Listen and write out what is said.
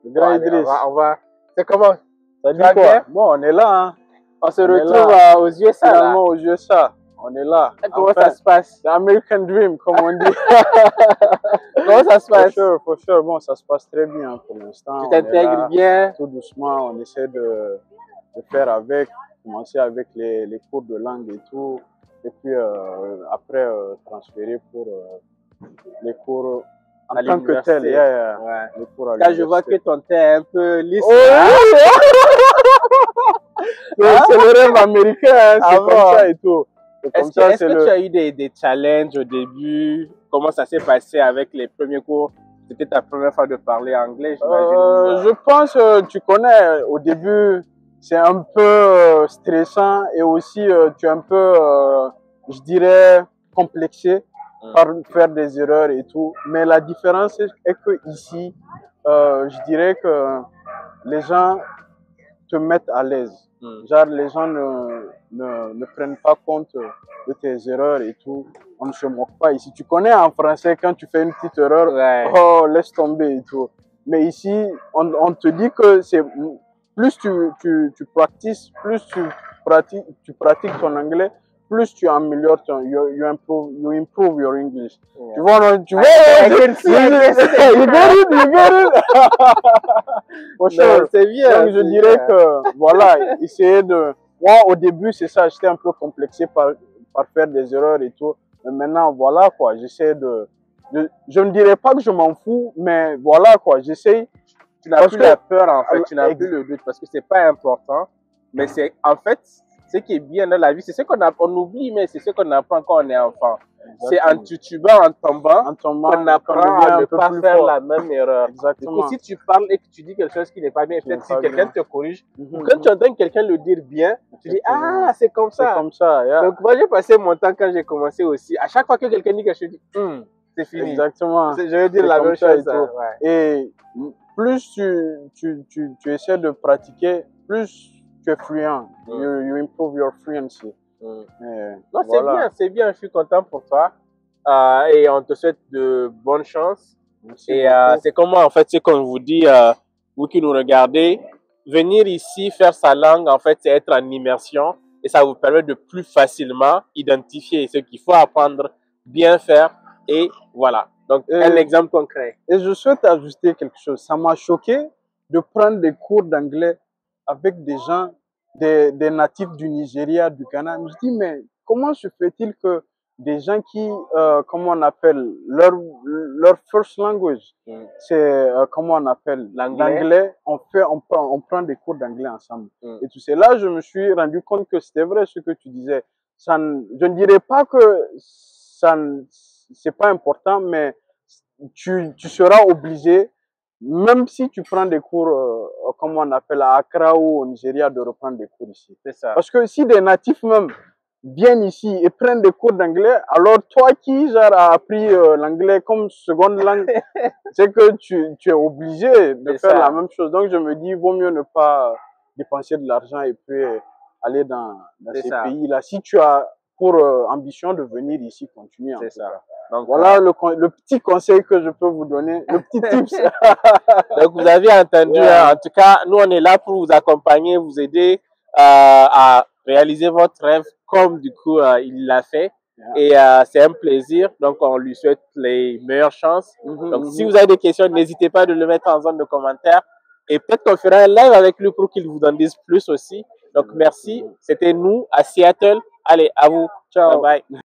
Le grand Idriss. C'est comment? Ça dit quoi? Bon, on est là. Hein. On se retrouve aux USA. Finalement, aux USA. On est là. Comment ça se passe? L'American Dream, comme on dit. Comment ça se passe? For sure. Bon, ça se passe très bien pour l'instant. Tu t'intègres bien? Tout doucement, on essaie de faire avec, commencer avec les cours de langue et tout. Et puis après, transférer pour les cours en tant que tel. Les cours à Quand je vois que ton thé est un peu lisse. C'est le rêve américain, c'est comme ça et tout. Est-ce que tu as eu des challenges au début? Comment ça s'est passé avec les premiers cours? C'était ta première fois de parler anglais, j'imagine? Je pense, tu connais, au début, c'est un peu stressant et aussi tu es un peu, je dirais, complexé par faire des erreurs et tout. Mais la différence est que ici, je dirais que les gens te mettent à l'aise. Genre, les gens ne prennent pas compte de tes erreurs et tout. On ne se moque pas ici. Tu connais en français, quand tu fais une petite erreur, oh, laisse tomber et tout. Mais ici, on te dit que c'est plus tu pratiques, plus tu pratiques ton anglais, plus tu améliores ton, you improve your English. Tu vois, non, tu vois, you get it. C'est bien. Donc, je dirais que, voilà, essayer de... Moi, au début, c'est ça, j'étais un peu complexé par faire des erreurs et tout. Mais maintenant, voilà, quoi, j'essaie de... Je ne dirais pas que je m'en fous, mais voilà, quoi, j'essaie... Tu n'as plus la peur, en fait, tu n'as plus le doute, parce que c'est pas important. Mais c'est, en fait, ce qui est bien dans la vie, c'est ce qu'on oublie, mais c'est ce qu'on apprend quand on est enfant. C'est en titubant, en tombant, qu'on apprend à ne pas faire la même erreur. Exactement. Du coup, si tu parles et que tu dis quelque chose qui n'est pas bien, peut-être si quelqu'un te corrige, ou quand tu entends quelqu'un le dire bien, tu dis, ah, c'est comme ça. C'est comme ça, Donc, moi, j'ai passé mon temps quand j'ai commencé aussi. À chaque fois que quelqu'un dit quelque chose, je dis, c'est fini. Exactement. Je veux dire la même chose. Et plus tu essaies de pratiquer, plus tu es fluent. You improve your fluency. Non, c'est bien, je suis content pour toi. Et on te souhaite de bonnes chances. Et c'est comment, en fait, c'est comme vous dit, vous qui nous regardez, venir ici faire sa langue, en fait, c'est être en immersion. Et ça vous permet de plus facilement identifier ce qu'il faut apprendre, bien faire. Et voilà. Donc, un exemple concret. Et je souhaite ajouter quelque chose. Ça m'a choqué de prendre des cours d'anglais avec des gens, des natifs du Nigeria, du Ghana. Je me dis, mais comment se fait-il que des gens qui, comment on appelle, leur first language, c'est, comment on appelle, l'anglais, on prend des cours d'anglais ensemble. Et tout ça. Là, je me suis rendu compte que c'était vrai ce que tu disais. Je ne dirais pas que c'est pas important, mais tu seras obligé, même si tu prends des cours, comme on appelle à Accra ou au Nigeria, de reprendre des cours ici. C'est ça. Parce que si des natifs même viennent ici et prennent des cours d'anglais, alors toi qui genre, as appris l'anglais comme seconde langue, c'est que tu es obligé de faire la même chose. Donc je me dis, il vaut mieux ne pas dépenser de l'argent et puis aller dans ces pays-là. Si tu as pour ambition de venir ici, continue. C'est ça. Donc voilà le petit conseil que je peux vous donner, le petit tips. Donc vous avez entendu, hein, en tout cas, nous on est là pour vous accompagner, vous aider à réaliser votre rêve comme du coup il l'a fait. Et c'est un plaisir, donc on lui souhaite les meilleures chances. Donc si vous avez des questions, n'hésitez pas de le mettre en zone de commentaires. Et peut-être qu'on fera un live avec lui pour qu'il vous en dise plus aussi. Donc merci, c'était nous à Seattle. Allez, à vous. Ciao. Bye bye.